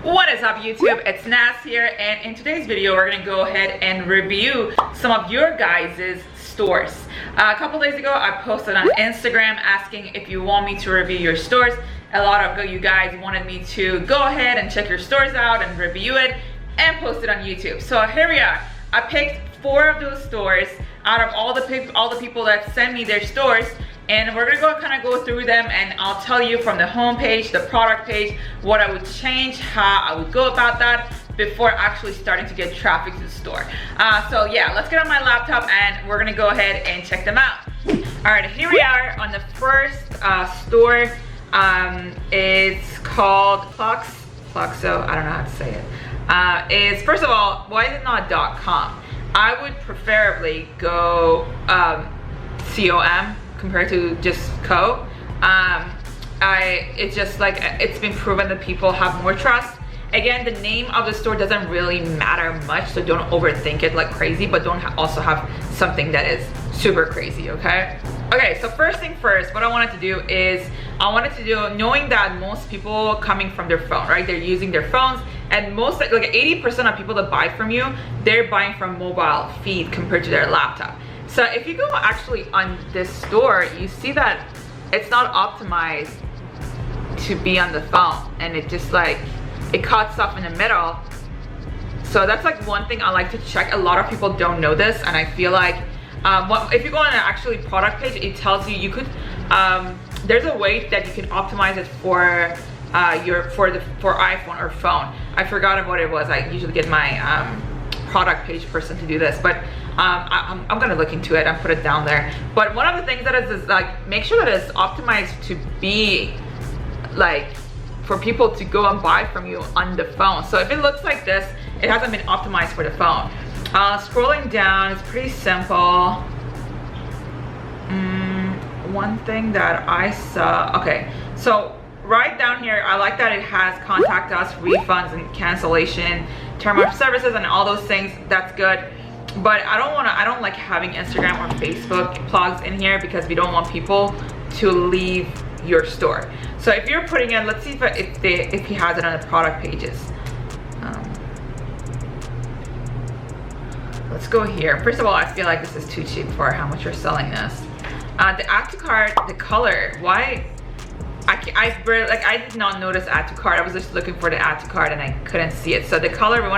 What is up, YouTube? It's Nas here, and in today's video we're gonna go ahead and review some of your guys' stores. A couple days ago I posted on Instagram asking if you want me to review your stores. A lot of you guys wanted me to go ahead and check your stores out and review it and post it on YouTube. So here we are. I picked 4 of those stores out of all the people that send me their stores, and we're gonna go through them, and I'll tell you from the home page, the product page, what I would change, how I would go about that before actually starting to get traffic to the store. So yeah, let's get on my laptop and we're gonna go ahead and check them out. All right, here we are on the first store. It's called Pluxo. I don't know how to say it. Is, first of all, why is it not .com? I would preferably go .com compared to just co. It's just like, it's been proven that people have more trust. Again, the name of the store doesn't really matter much, so don't overthink it like crazy, but don't also have something that is super crazy, okay? Okay, so first thing first, what I wanted to do is, knowing that most people coming from their phone, right? They're using their phones, and most, like 80% of people that buy from you, they're buying from mobile feed compared to their laptop. So if you go actually on this store, you see that it's not optimized to be on the phone, and it just like, it cuts off in the middle. So that's like one thing I like to check. A lot of people don't know this, and I feel like if you go on an actually product page, it tells you you could there's a way that you can optimize it for for iPhone or phone. I forgot what it was. I usually get my product page person to do this, but I'm gonna look into it and put it down there. But one of the things that is like, make sure that it's optimized to be like for people to go and buy from you on the phone. So if it looks like this, it hasn't been optimized for the phone. Scrolling down, it's pretty simple. One thing that I saw, okay, so right down here, I like that it has contact us, refunds and cancellation, term of services and all those things. That's good. But I don't like having Instagram or Facebook plugs in here because we don't want people to leave your store. So if you're putting in, let's see if he has it on the product pages. Let's go here. First of all, I feel like this is too cheap for how much you're selling this. The add to cart, the color, why? I did not notice add to cart. I was just looking for the add to cart and I couldn't see it. So the color, we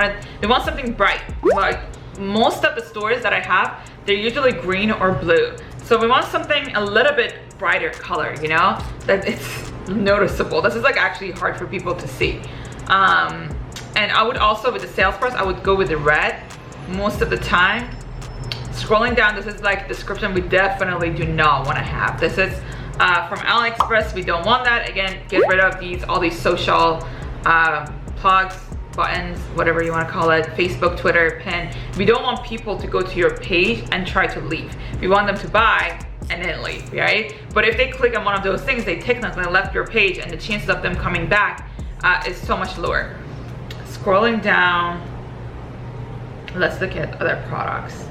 want something bright. Like most of the stores that I have, they're usually green or blue. So we want something a little bit brighter color, you know, that it's noticeable. This is like actually hard for people to see. And I would also, with the sales price, I would go with the red most of the time. Scrolling down, this is like description we definitely do not want to have. This is from AliExpress. We don't want that. Again, get rid of all these social plugs, buttons, whatever you want to call it, Facebook, Twitter, pin. We don't want people to go to your page and try to leave. We want them to buy and then leave, right? But if they click on one of those things, they technically left your page, and the chances of them coming back is so much lower. Scrolling down, let's look at other products.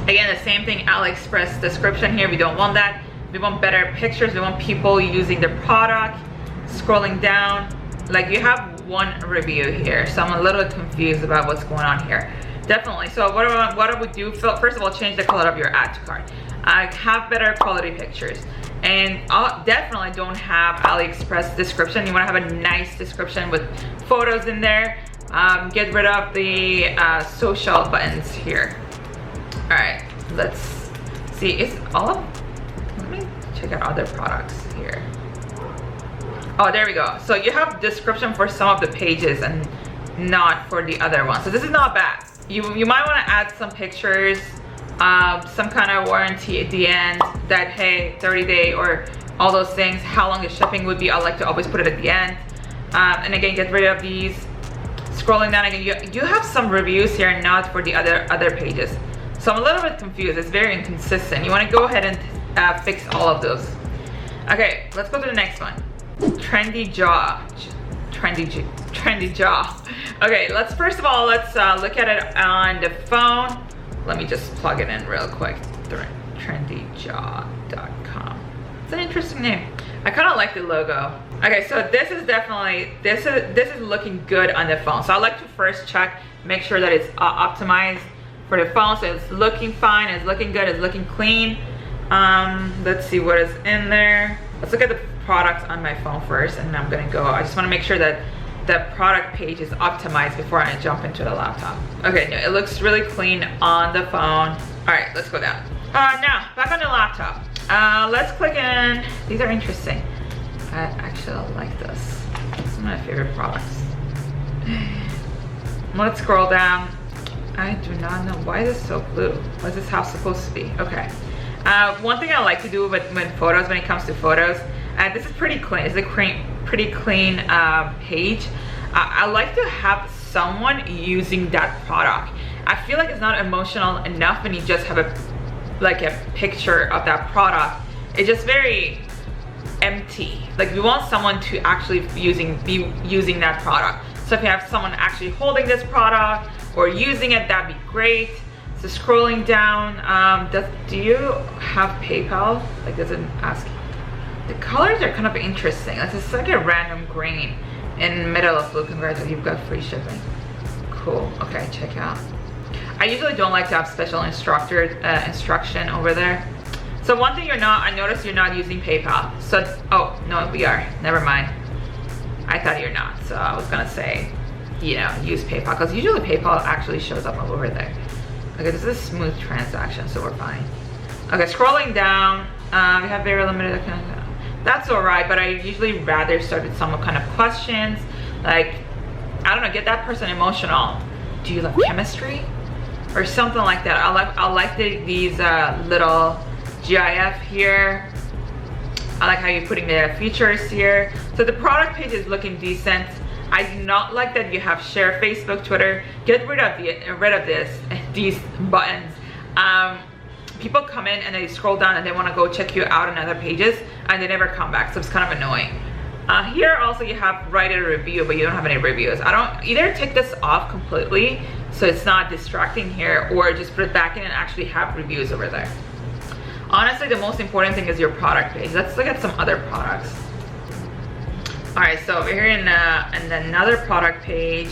Again, the same thing, AliExpress description here. We don't want that. We want better pictures. We want people using the product. Scrolling down, like you have one review here, so I'm a little confused about what's going on here. Definitely. So what I would do, first of all, change the color of your add to cart. Have better quality pictures, and definitely don't have AliExpress description. You want to have a nice description with photos in there. Get rid of the social buttons here. All right, let's see. Let me check out other products here. Oh, there we go. So you have description for some of the pages and not for the other ones. So this is not bad. You might want to add some pictures, some kind of warranty at the end that, hey, 30-day or all those things, how long the shipping would be. I like to always put it at the end. And again, get rid of these. Scrolling down again, you have some reviews here, not for the other pages. So I'm a little bit confused. It's very inconsistent. You want to go ahead and fix all of those. Okay, let's go to the next one. Trendy jaw. Okay, first of all, let's look at it on the phone. Let me just plug it in real quick. trendyjaw.com. It's an interesting name. I kind of like the logo. Okay, so this is definitely, this is looking good on the phone. So I like to first check, make sure that it's optimized for the phone. So it's looking fine, it's looking good, it's looking clean. Let's see what is in there. Let's look at the products on my phone first, and then I'm gonna go. I just wanna make sure that the product page is optimized before I jump into the laptop. Okay, no, it looks really clean on the phone. All right, let's go down. Now, back on the laptop. Let's click in. These are interesting. I actually like this. This is my favorite products. Let's scroll down. I do not know why is this so blue. What's this house supposed to be? Okay. One thing I like to do with photos, when it comes to photos, this is pretty clean. It's a pretty clean page. I like to have someone using that product. I feel like it's not emotional enough when you just have a picture of that product. It's just very empty. Like, we want someone to actually be using that product. So if you have someone actually holding this product or using it, that'd be great. So scrolling down, do you have PayPal? Like, does it ask? The colors are kind of interesting. It's like a random green in the middle of blue. Congratulations, you've got free shipping. Cool. Okay, check out. I usually don't like to have special instruction over there. So one thing I noticed you're not using PayPal. So, oh, no, we are. Never mind. I thought you're not. So I was gonna say, you know, use PayPal, because usually PayPal actually shows up over there. Okay, this is a smooth transaction, so we're fine. Okay, scrolling down, we have very limited. That's all right, but I usually rather start with some kind of questions, like, I don't know, get that person emotional. Do you love chemistry? Or something like that. I like these little GIF here. I like how you're putting the features here. So the product page is looking decent. I do not like that you have share, Facebook, Twitter. Get rid of these buttons. People come in and they scroll down and they want to go check you out on other pages and they never come back, so it's kind of annoying. Here also you have write a review, but you don't have any reviews. I don't, either take this off completely so it's not distracting here, or just put it back in and actually have reviews over there. Honestly, the most important thing is your product page. Let's look at some other products. All right, so over here in another product page,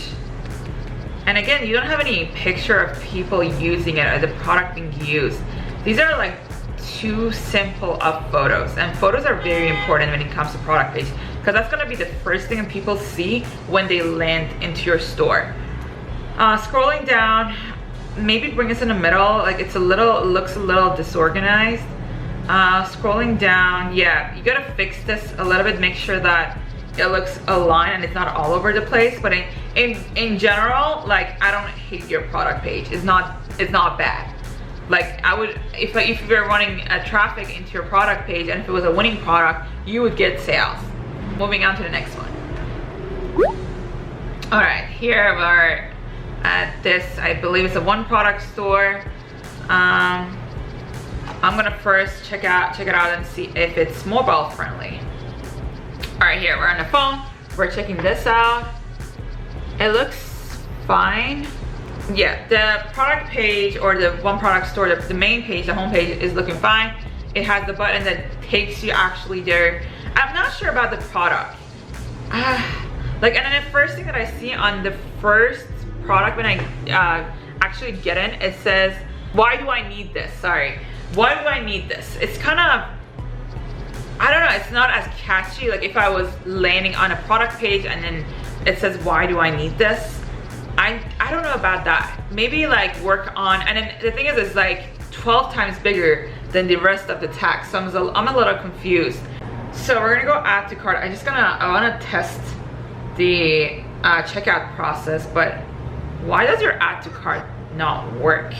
and again, you don't have any picture of people using it or the product being used. These are like too simple of photos, and photos are very important when it comes to product page, because that's gonna be the first thing that people see when they land into your store. Scrolling down, maybe bring us in the middle. Like, it looks a little disorganized. Scrolling down, yeah, you gotta fix this a little bit, make sure that it looks aligned and it's not all over the place. But in general, like, I don't hate your product page. It's not bad. Like, I would, if you're running traffic into your product page and if it was a winning product, you would get sales. Moving on to the next one. All right, here we're at this, I believe it's a one product store. I'm gonna first check it out and see if it's mobile friendly. All right, here we're on the phone. We're checking this out. It looks fine. Yeah, the product page or the one product store, the main page, the home page is looking fine. It has the button that takes you actually there. I'm not sure about the product. Like, and then the first thing that I see on the first product when I actually get in, it says, why do I need this? Sorry, why do I need this? It's kind of, I don't know, it's not as catchy. Like, if I was landing on a product page and then it says, why do I need this? I don't know about that. Maybe like work on, and then the thing is, it's like 12 times bigger than the rest of the text, so I'm a little confused. So we're gonna go add to cart. I wanna test the checkout process, but why does your add to cart not work?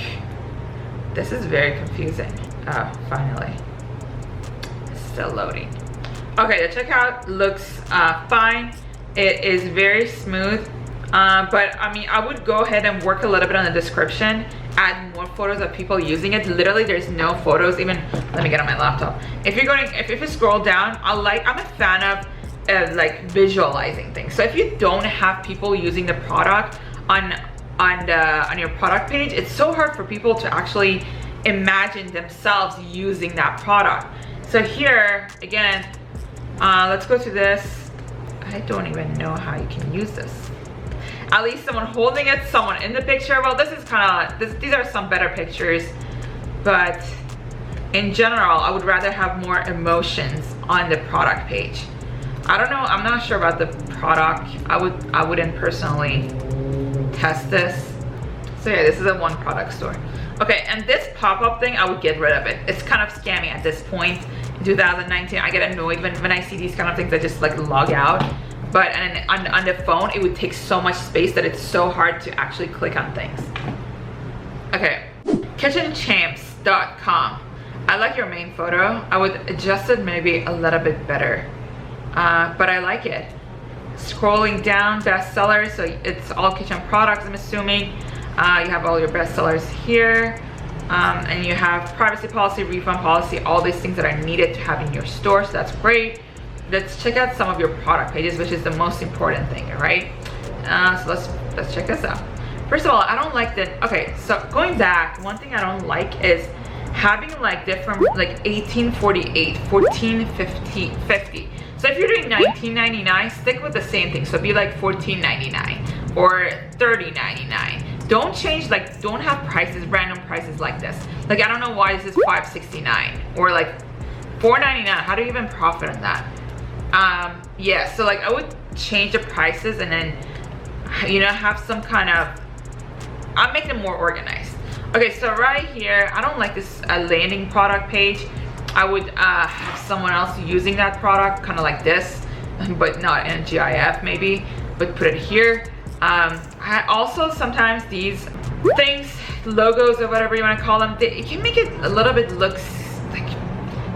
This is very confusing. Oh, finally. It's still loading. Okay, the checkout looks fine. It is very smooth. But I mean, I would go ahead and work a little bit on the description, add more photos of people using it. Literally, there's no photos. Even, let me get on my laptop. If you scroll down, I'm a fan of like visualizing things. So if you don't have people using the product on your product page, it's so hard for people to actually imagine themselves using that product. So here again, let's go to this. I don't even know how you can use this. At least someone holding it, someone in the picture. Well, this is kind of, these are some better pictures, but in general, I would rather have more emotions on the product page. I don't know, I'm not sure about the product. I wouldn't personally test this. So yeah, this is a one product store. Okay, and this pop-up thing, I would get rid of it. It's kind of scammy at this point. In 2019, I get annoyed when I see these kind of things. I just like log out. But on the phone, it would take so much space that it's so hard to actually click on things. Okay, kitchenchamps.com. I like your main photo. I would adjust it maybe a little bit better, but I like it. Scrolling down, bestsellers, so it's all kitchen products, I'm assuming. You have all your bestsellers here, and you have privacy policy, refund policy, all these things that are needed to have in your store, so that's great. Let's check out some of your product pages, which is the most important thing, right? So let's check this out. First of all, I don't like that. Okay, so going back, one thing I don't like is having like different, like 1848, 1450. So if you're doing $19.99, stick with the same thing. So it'd be like $14.99 or $30.99. Don't change, like don't have prices, random prices like this. Like I don't know why this is $5.69 or like $4.99. How do you even profit on that? Yeah, so like I would change the prices and then, you know, have some kind of, I'll make them more organized. Okay, so right here, I don't like this landing product page. I would have someone else using that product, kind of like this, but not in GIF maybe, but put it here. I also sometimes these things, logos or whatever you want to call them, you can make it a little bit look like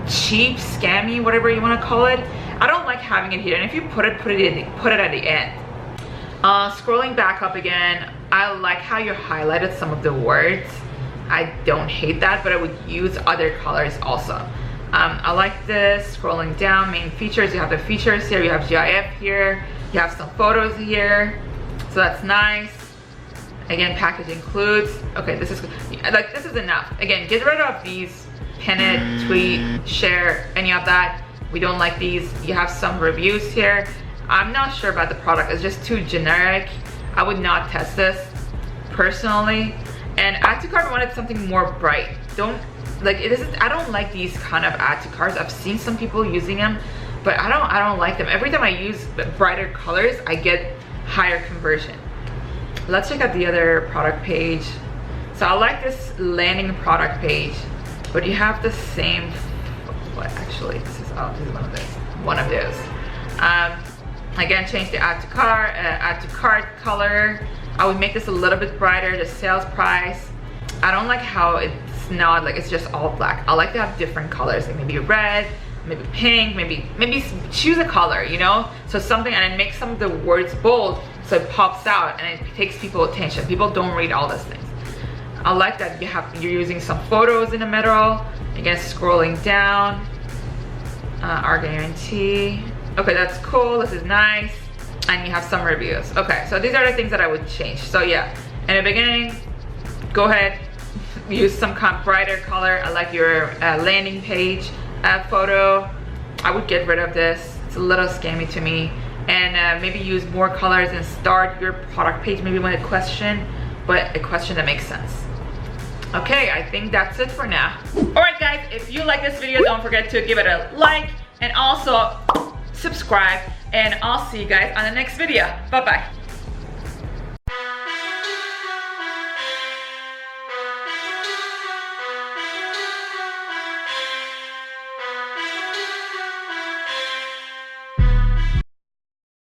cheap, scammy, whatever you want to call it. I don't like having it here, and if you put it at the end. Scrolling back up again, I like how you highlighted some of the words. I don't hate that, but I would use other colors also. I like this. Scrolling down, main features, you have the features here, you have GIF here, you have some photos here, so that's nice. Again, package includes. Okay, this is like, this is enough. Again, get rid of these, pin it, tweet, share, any of that. We don't like these. You have some reviews here. I'm not sure about the product. It's just too generic. I would not test this personally. And add to cart wanted something more bright. Don't like it isn't. I don't like these kind of add to carts. I've seen some people using them, but I don't like them. Every time I use brighter colors, I get higher conversion. Let's check out the other product page. So I like this landing product page, but you have the same. What actually? This is one of those. Again, change the add to cart color. I would make this a little bit brighter. The sales price. I don't like how it's not like it's just all black. I like to have different colors, like maybe red, maybe pink, maybe choose a color, you know. So something, and it makes some of the words bold, so it pops out and it takes people's attention. People don't read all these things. I like that you're using some photos in the middle. Again, scrolling down, our guarantee. Okay, that's cool. This is nice. And you have some reviews. Okay, so these are the things that I would change. So yeah, in the beginning, go ahead, use some kind of brighter color. I like your landing page photo. I would get rid of this. It's a little scammy to me. And maybe use more colors and start your product page maybe with a question, but a question that makes sense. Okay, I think that's it for now. Alright guys, if you like this video, don't forget to give it a like and also subscribe, and I'll see you guys on the next video. Bye bye.